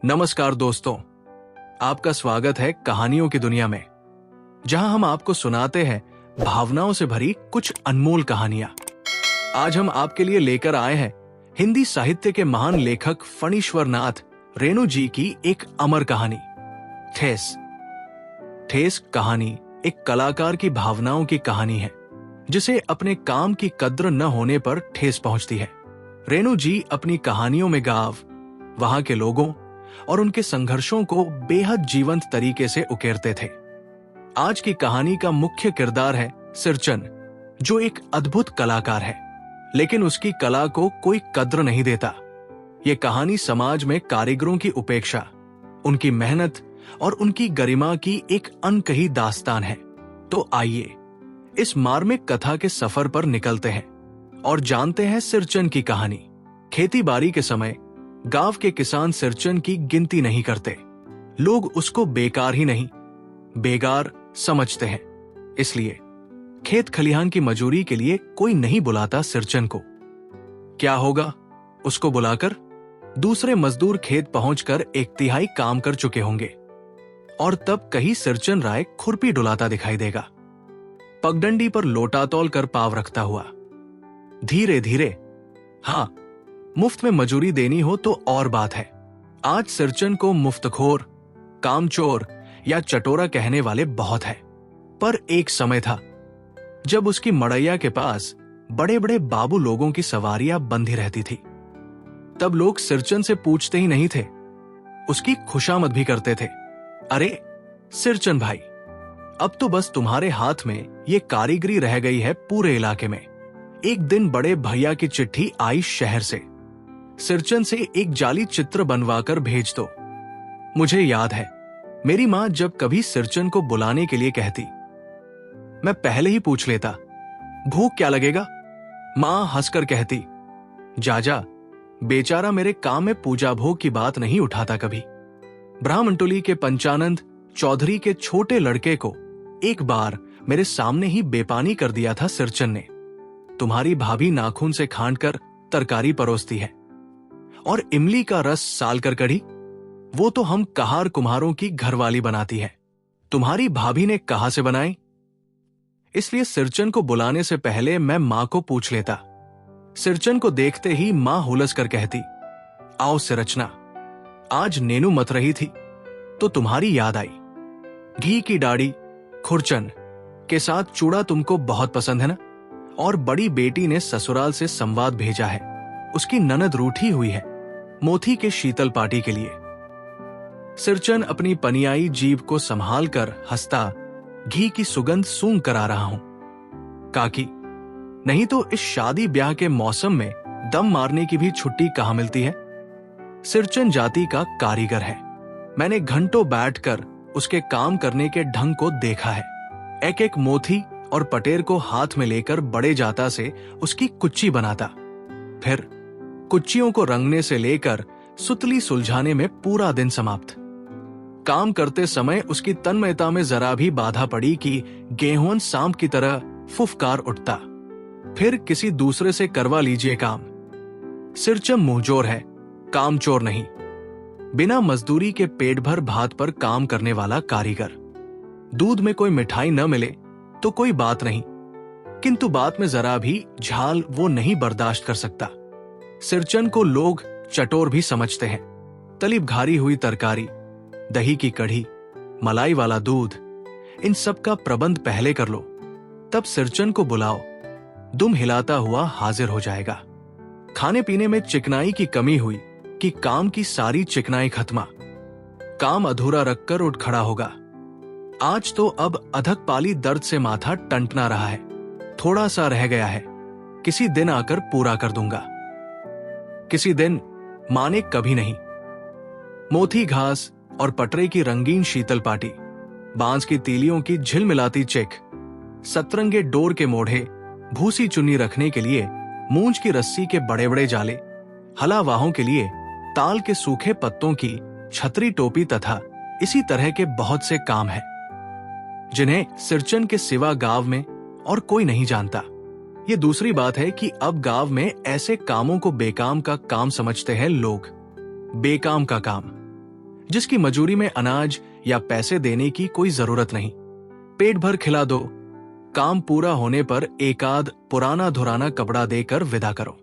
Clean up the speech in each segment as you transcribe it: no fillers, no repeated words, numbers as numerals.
नमस्कार दोस्तों, आपका स्वागत है कहानियों की दुनिया में, जहां हम आपको सुनाते हैं भावनाओं से भरी कुछ अनमोल कहानियां। आज हम आपके लिए लेकर आए हैं हिंदी साहित्य के महान लेखक फणीश्वर नाथ रेणु जी की एक अमर कहानी, ठेस। ठेस कहानी एक कलाकार की भावनाओं की कहानी है, जिसे अपने काम की कद्र न होने पर ठेस पहुंचती है। रेणु जी अपनी कहानियों में गांव, वहां के लोगों और उनके संघर्षों को बेहद जीवंत तरीके से उकेरते थे। आज की कहानी का मुख्य किरदार है सिरचन, जो एक अद्भुत कलाकार है, लेकिन उसकी कला को कोई कद्र नहीं देता। ये कहानी समाज में कारीगरों की उपेक्षा, उनकी मेहनत और उनकी गरिमा की एक अनकही दास्तान है। तो आइए इस मार्मिक कथा के सफर पर निकलते हैं और जानते हैं सिरचन की कहानी। खेती बाड़ी के समय गांव के किसान सिरचन की गिनती नहीं करते। लोग उसको बेकार ही नहीं, बेगार समझते हैं। इसलिए खेत खलिहान की मजूरी के लिए कोई नहीं बुलाता सिरचन को। क्या होगा उसको बुलाकर? दूसरे मजदूर खेत पहुंचकर 1/3 काम कर चुके होंगे और तब कहीं सिरचन राय खुरपी डुलाता दिखाई देगा, पगडंडी पर लोटा तौल कर पाव रखता हुआ। धीरे धीरे, हाँ, मुफ्त में मजूरी देनी हो तो और बात है। आज सिरचन को मुफ्तखोर, कामचोर या चटोरा कहने वाले बहुत है, पर एक समय था जब उसकी मड़ैया के पास बड़े बड़े बाबू लोगों की सवारियां बंधी रहती थी। तब लोग सिरचन से पूछते ही नहीं थे, उसकी खुशामद भी करते थे। अरे सिरचन भाई, अब तो बस तुम्हारे हाथ में ये कारीगरी रह गई है पूरे इलाके में। एक दिन बड़े भैया की चिट्ठी आई शहर से, सिरचन से एक जाली चित्र बनवाकर भेज दो। मुझे याद है, मेरी मां जब कभी सिरचन को बुलाने के लिए कहती, मैं पहले ही पूछ लेता, भूख क्या लगेगा? मां हंसकर कहती, जाजा, बेचारा मेरे काम में पूजा भोग की बात नहीं उठाता कभी। ब्राह्मणटोली के पंचानंद चौधरी के छोटे लड़के को एक बार मेरे सामने ही बेपानी कर दिया था सिरचन ने। तुम्हारी भाभी नाखून से खांडकर तरकारी परोसती है और इमली का रस सालकर कढ़ी, वो तो हम कहार कुम्हारों की घरवाली बनाती है। तुम्हारी भाभी ने कहां से बनाई? इसलिए सिरचन को बुलाने से पहले मैं मां को पूछ लेता। सिरचन को देखते ही मां हुलस कर कहती, आओ सिरचना, आज नेनू मत रही थी तो तुम्हारी याद आई। घी की डाड़ी खुरचन के साथ चूड़ा तुमको बहुत पसंद है ना? और बड़ी बेटी ने ससुराल से संवाद भेजा है, उसकी ननद रूठी हुई है मोथी के शीतल पार्टी के लिए। सिरचन अपनी पनियाई जीभ को संभाल कर हंसता घी की सुगंध सूंघ कर आ रहा हूं। काकी, नहीं तो इस शादी ब्याह के मौसम में दम मारने की भी छुट्टी कहां मिलती है? सिरचन जाति का कारीगर है। मैंने घंटों बैठकर उसके काम करने के ढंग को देखा है। एक एक मोथी और पटेर को हाथ में लेकर बड़े जाता से उसकी कुच्ची बनाता, फिर कुच्चियों को रंगने से लेकर सुतली सुलझाने में पूरा दिन समाप्त। काम करते समय उसकी तन्मयता में जरा भी बाधा पड़ी कि गेहूं सांप की तरह फुफकार उठता, फिर किसी दूसरे से करवा लीजिए काम। सिरचन मुंहजोर है, कामचोर नहीं। बिना मजदूरी के पेट भर भात पर काम करने वाला कारीगर। दूध में कोई मिठाई न मिले तो कोई बात नहीं, किंतु बात में जरा भी झाल वो नहीं बर्दाश्त कर सकता। सिरचन को लोग चटोर भी समझते हैं। तली घारी हुई तरकारी, दही की कढ़ी, मलाई वाला दूध, इन सब का प्रबंध पहले कर लो, तब सिरचन को बुलाओ, दुम हिलाता हुआ हाजिर हो जाएगा। खाने पीने में चिकनाई की कमी हुई कि काम की सारी चिकनाई खत्मा। काम अधूरा रखकर उठ खड़ा होगा। आज तो अब अधक पाली दर्द से माथा टंटना रहा है, थोड़ा सा रह गया है, किसी दिन आकर पूरा कर दूंगा। किसी दिन माने कभी नहीं। मोथी घास और पटरे की रंगीन शीतल पाटी, बांस की तीलियों की झिलमिलाती चेक, सतरंगे डोर के मोढ़े, भूसी चुन्नी रखने के लिए मूंज की रस्सी के बड़े बड़े जाले, हलावाहों के लिए ताल के सूखे पत्तों की छतरी टोपी तथा इसी तरह के बहुत से काम हैं, जिन्हें सिरचन के सिवा गांव में और कोई नहीं जानता। ये दूसरी बात है कि अब गांव में ऐसे कामों को बेकाम का काम समझते हैं लोग। बेकाम का काम, जिसकी मजूरी में अनाज या पैसे देने की कोई जरूरत नहीं। पेट भर खिला दो, काम पूरा होने पर एक आध पुराना धुराना कपड़ा देकर विदा करो।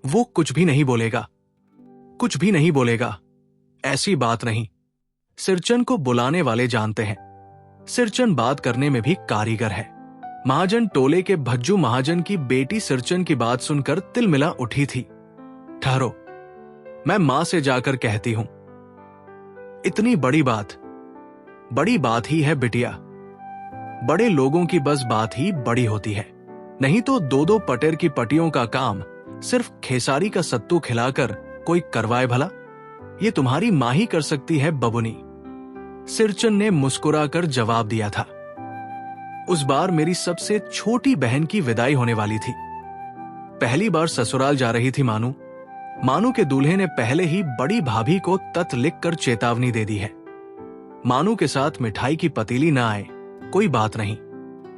वो कुछ भी नहीं बोलेगा, कुछ भी नहीं बोलेगा। ऐसी बात नहीं। सिरचन को बुलाने वाले जानते हैं। सिरचन बात करने में भी कारीगर है। महाजन टोले के भज्जू महाजन की बेटी सिरचन की बात सुनकर तिलमिला उठी थी। ठहरो, मैं मां से जाकर कहती हूं। इतनी बड़ी बात ही है बिटिया। बड़े लोगों की बस बात ही बड़ी होती है। नहीं तो दो दो पटेर की पटियों का काम सिर्फ खेसारी का सत्तू खिलाकर कोई करवाए भला? ये तुम्हारी मां ही कर सकती है बबुनी। सिरचन ने मुस्कुराकर जवाब दिया था। उस बार मेरी सबसे छोटी बहन की विदाई होने वाली थी। पहली बार ससुराल जा रही थी मानू के दूल्हे ने पहले ही बड़ी भाभी को तत लिखकर चेतावनी दे दी है। मानू के साथ मिठाई की पतीली ना आए, कोई बात नहीं।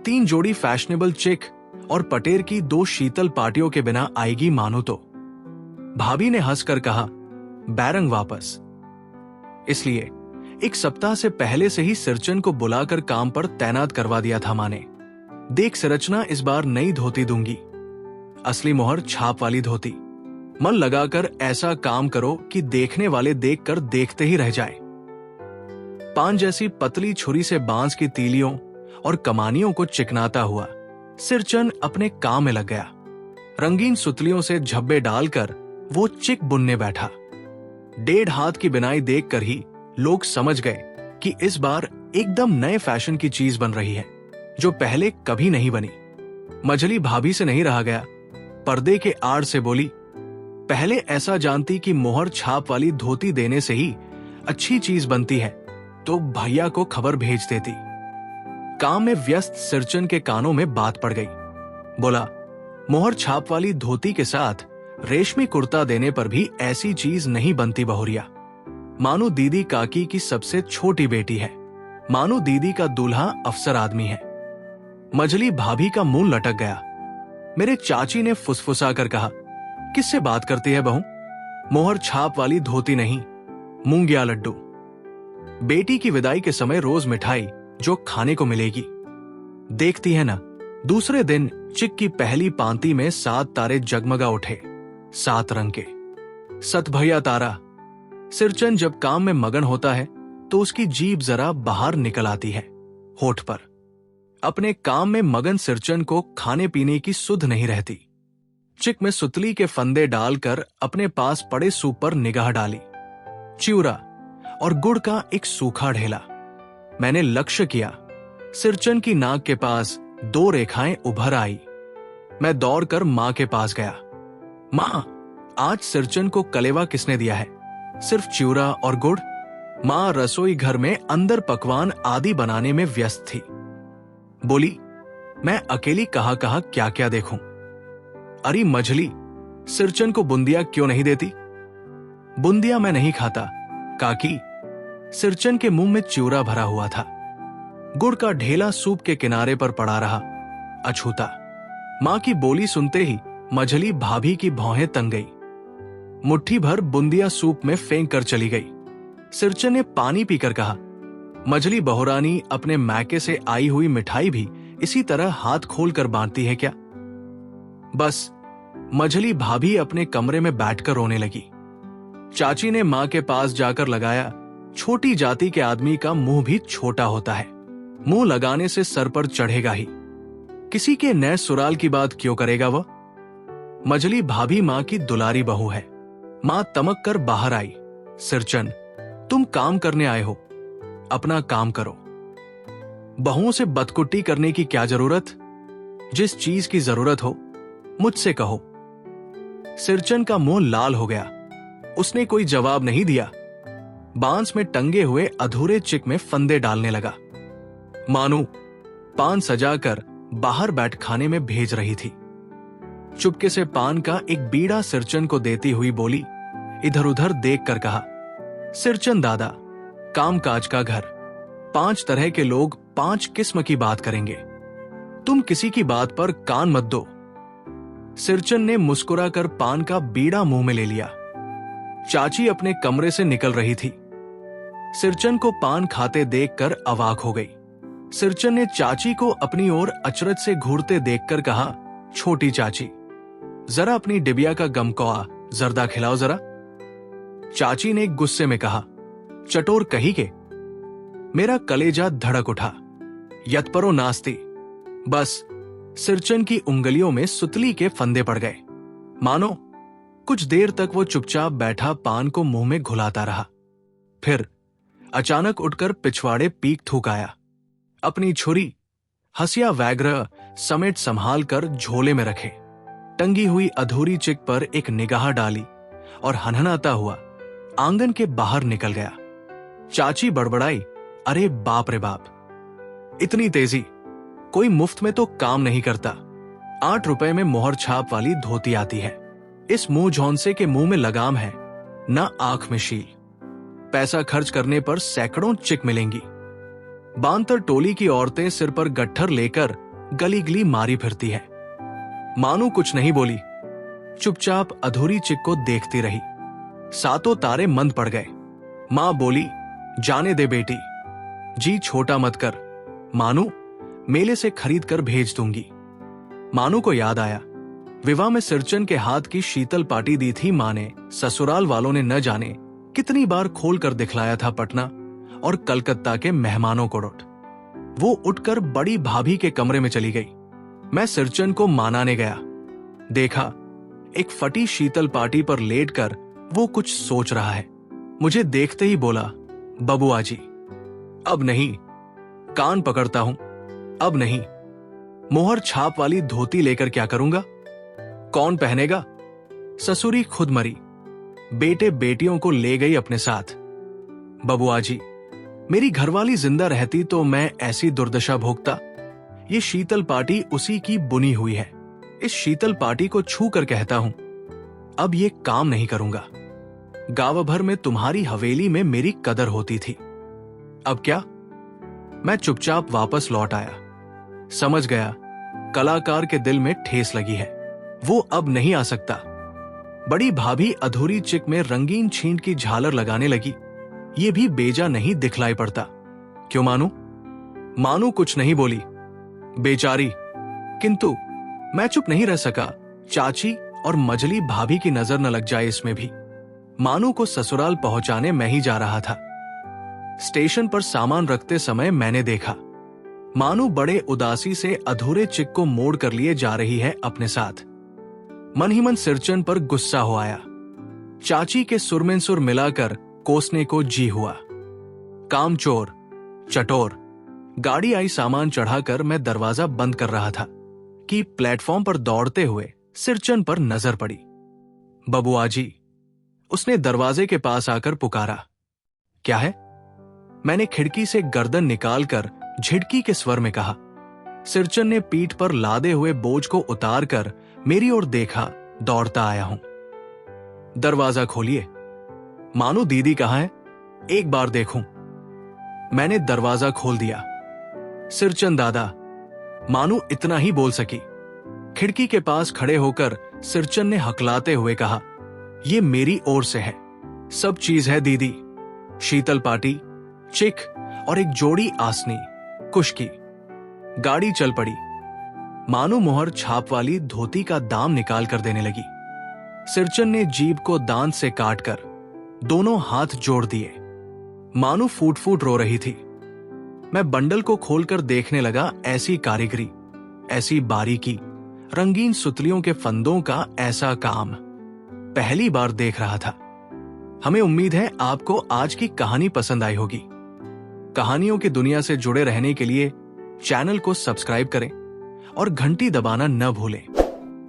3 जोड़ी फैशनेबल चिक और पटेर की 2 शीतल पार्टियों के बिना आएगी मानू तो। भाभी ने हंसकर कहा, बैरंग वापस। इसलिए 1 सप्ताह से पहले से ही सिरचन को बुलाकर काम पर तैनात करवा दिया था मां ने। देख संरचना, इस बार नई धोती दूंगी, असली मोहर छाप वाली धोती। मन लगाकर ऐसा काम करो कि देखने वाले देखकर देखते ही रह जाए। पान जैसी पतली छुरी से बांस की तीलियों और कमानियों को चिकनाता हुआ सिरचन अपने काम में लग गया। रंगीन सुतलियों से झब्बे डालकर वो चिक बुनने बैठा। 1.5 हाथ की बिनाई देखकर ही लोग समझ गए कि इस बार एकदम नए फैशन की चीज बन रही है, जो पहले कभी नहीं बनी। मझली भाभी से नहीं रहा गया, पर्दे के आड़ से बोली, पहले ऐसा जानती कि मोहर छाप वाली धोती देने से ही अच्छी चीज बनती है तो भैया को खबर भेज देती। काम में व्यस्त सिरचन के कानों में बात पड़ गई। बोला, मोहर छाप वाली धोती के साथ रेशमी कुर्ता देने पर भी ऐसी चीज नहीं बनती बहुरिया। मानू दीदी काकी की सबसे छोटी बेटी है। मानू दीदी का दूल्हा अफसर आदमी है। मझली भाभी का मुंह लटक गया। मेरे चाची ने फुसफुसा कर कहा, किससे बात करती है बहू? मोहर छाप वाली धोती नहीं, मूंगिया लड्डू। बेटी की विदाई के समय रोज मिठाई जो खाने को मिलेगी। देखती है ना, दूसरे दिन चिक की पहली पांति में 7 तारे जगमगा उठे, 7 रंग के। सत भैया तारा। सिरचन जब काम में मगन होता है तो उसकी जीभ जरा बाहर निकल आती है होठ पर। अपने काम में मगन सिरचन को खाने पीने की सुध नहीं रहती। चिक में सुतली के फंदे डालकर अपने पास पड़े सूप पर निगाह डाली। चिवरा और गुड़ का एक सूखा ढेला। मैंने लक्ष्य किया, सिरचन की नाक के पास 2 रेखाएं उभर आई। मैं दौड़कर मां के पास गया। मां, आज सिरचन को कलेवा किसने दिया है? सिर्फ चिवरा और गुड़? मां रसोई घर में अंदर पकवान आदि बनाने में व्यस्त थी। बोली, मैं अकेली कहां कहां क्या क्या देखूं। अरे मझली, सिरचन को बुंदिया क्यों नहीं देती? बुंदिया मैं नहीं खाता काकी। सिरचन के मुंह में चिवरा भरा हुआ था। गुड़ का ढेला सूप के किनारे पर पड़ा रहा, अछूता। मां की बोली सुनते ही मझली भाभी की भौहें तंग गई। मुट्ठी भर बुंदिया सूप में फेंक कर चली गई। सिरचन ने पानी पीकर कहा, मझली बहुरानी अपने मैके से आई हुई मिठाई भी इसी तरह हाथ खोलकर बांटती है क्या? बस मझली भाभी अपने कमरे में बैठकर रोने लगी। चाची ने मां के पास जाकर लगाया, छोटी जाति के आदमी का मुंह भी छोटा होता है, मुंह लगाने से सर पर चढ़ेगा ही। किसी के नए सुराल की बात क्यों करेगा वह? मझली भाभी मां की दुलारी बहू है। मां तमक कर बाहर आई। सिरचन, तुम काम करने आए हो, अपना काम करो। बहुओं से बदकुट्टी करने की क्या जरूरत? जिस चीज की जरूरत हो मुझसे कहो। सिरचन का मुंह लाल हो गया। उसने कोई जवाब नहीं दिया। बांस में टंगे हुए अधूरे चिक में फंदे डालने लगा। मानू पान सजाकर बाहर बैठ खाने में भेज रही थी। चुपके से पान का एक बीड़ा सिरचन को देती हुई बोली, इधर उधर देख कर कहा, सिरचन दादा, काम काज का घर, 5 तरह के लोग 5 किस्म की बात करेंगे, तुम किसी की बात पर कान मत दो। सिरचन ने मुस्कुराकर पान का बीड़ा मुंह में ले लिया। चाची अपने कमरे से निकल रही थी। सिरचन को पान खाते देखकर अवाक हो गई। सिरचन ने चाची को अपनी ओर अचरज से घूरते देखकर कहा, छोटी चाची, जरा अपनी डिबिया का गमकौआ जर्दा खिलाओ जरा। चाची ने गुस्से में कहा, चटोर कही के। मेरा कलेजा धड़क उठा। यतपरो नास्ती। बस सिरचन की उंगलियों में सुतली के फंदे पड़ गए। मानो कुछ देर तक वो चुपचाप बैठा पान को मुंह में घुलाता रहा। फिर अचानक उठकर पिछवाड़े पीक थूक आया। अपनी छुरी हसिया व्याघ्र समेट संभाल कर झोले में रखे, टंगी हुई अधूरी चिक पर एक निगाह डाली और हनहनाता हुआ आंगन के बाहर निकल गया। चाची बड़बड़ाई, अरे बाप रे बाप, इतनी तेजी, कोई मुफ्त में तो काम नहीं करता। 8 रुपए में मोहर छाप वाली धोती आती है। इस मुंह झौंसे के मुंह में लगाम है, न आंख में शील। पैसा खर्च करने पर सैकड़ों चिक मिलेंगी। बांतर टोली की औरतें सिर पर गट्ठर लेकर गली गली मारी फिरती है। मानू कुछ नहीं बोली, चुपचाप अधूरी चिक को देखती रही। सातों तारे मंद पड़ गए। मां बोली, जाने दे बेटी, जी छोटा मत कर, मानू मेले से खरीद कर भेज दूंगी। मानू को याद आया, विवाह में सिरचन के हाथ की शीतल पाटी दी थी मां ने। ससुराल वालों ने न जाने कितनी बार खोल कर दिखलाया था पटना और कलकत्ता के मेहमानों को डोट। वो उठकर बड़ी भाभी के कमरे में चली गई। मैं सिरचन को मानाने गया। देखा, एक फटी शीतल पाटी पर लेटकर वो कुछ सोच रहा है। मुझे देखते ही बोला, बबुआ जी, अब नहीं, कान पकड़ता हूं, अब नहीं। मोहर छाप वाली धोती लेकर क्या करूंगा? कौन पहनेगा? ससुरी खुद मरी, बेटे बेटियों को ले गई अपने साथ। बबुआ जी, मेरी घरवाली जिंदा रहती तो मैं ऐसी दुर्दशा भोगता। ये शीतल पाटी उसी की बुनी हुई है। इस शीतल पाटी को छू कर कहता हूं, अब ये काम नहीं करूंगा। गांव भर में तुम्हारी हवेली में मेरी कदर होती थी, अब क्या? मैं चुपचाप वापस लौट आया। समझ गया, कलाकार के दिल में ठेस लगी है, वो अब नहीं आ सकता। बड़ी भाभी अधूरी चिक में रंगीन छींट की झालर लगाने लगी। ये भी बेजा नहीं दिखलाई पड़ता। क्यों मानू? मानू कुछ नहीं बोली, बेचारी। किंतु मैं चुप नहीं रह सका। चाची और मजली भाभी की नजर न लग जाए इसमें भी। मानू को ससुराल पहुंचाने मैं ही जा रहा था। स्टेशन पर सामान रखते समय मैंने देखा, मानू बड़े उदासी से अधूरे चिक को मोड़ कर लिए जा रही है अपने साथ। मन ही मन सिरचन पर गुस्सा हो आया। चाची के सुर में सुर मिलाकर कोसने को जी हुआ। कामचोर, चटोर। गाड़ी आई सामान चढ़ाकर मैं दरवाजा बंद कर रहा था कि प्लेटफॉर्म पर दौड़ते हुए सिरचन पर नजर पड़ी। बबुआ जी, उसने दरवाजे के पास आकर पुकारा। क्या है? मैंने खिड़की से गर्दन निकालकर झिड़की के स्वर में कहा। सिरचन ने पीठ पर लादे हुए बोझ को उतारकर मेरी ओर देखा। दौड़ता आया हूं। दरवाजा खोलिए। मानू दीदी कहां है? एक बार देखूं। मैंने दरवाजा खोल दिया। सिरचन दादा, मानू इतना ही बोल सकी। खिड़की के पास खड़े होकर सिरचन ने हकलाते हुए कहा, ये मेरी ओर से है, सब चीज है दीदी। शीतल पाटी, चिक और एक जोड़ी आसनी, कुश की। गाड़ी चल पड़ी। मानू मोहर छाप वाली धोती का दाम निकाल कर देने लगी। सिरचन ने जीभ को दांत से काटकर दोनों हाथ जोड़ दिए। मानू फूट फूट रो रही थी। मैं बंडल को खोलकर देखने लगा। ऐसी कारीगरी, ऐसी बारीकी, रंगीन सुतलियों के फंदों का ऐसा काम पहली बार देख रहा था। हमें उम्मीद है आपको आज की कहानी पसंद आई होगी। कहानियों की दुनिया से जुड़े रहने के लिए चैनल को सब्सक्राइब करें और घंटी दबाना न भूलें,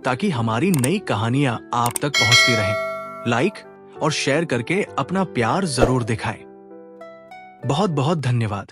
ताकि हमारी नई कहानियां आप तक पहुंचती रहें। लाइक और शेयर करके अपना प्यार जरूर दिखाएं। बहुत बहुत धन्यवाद।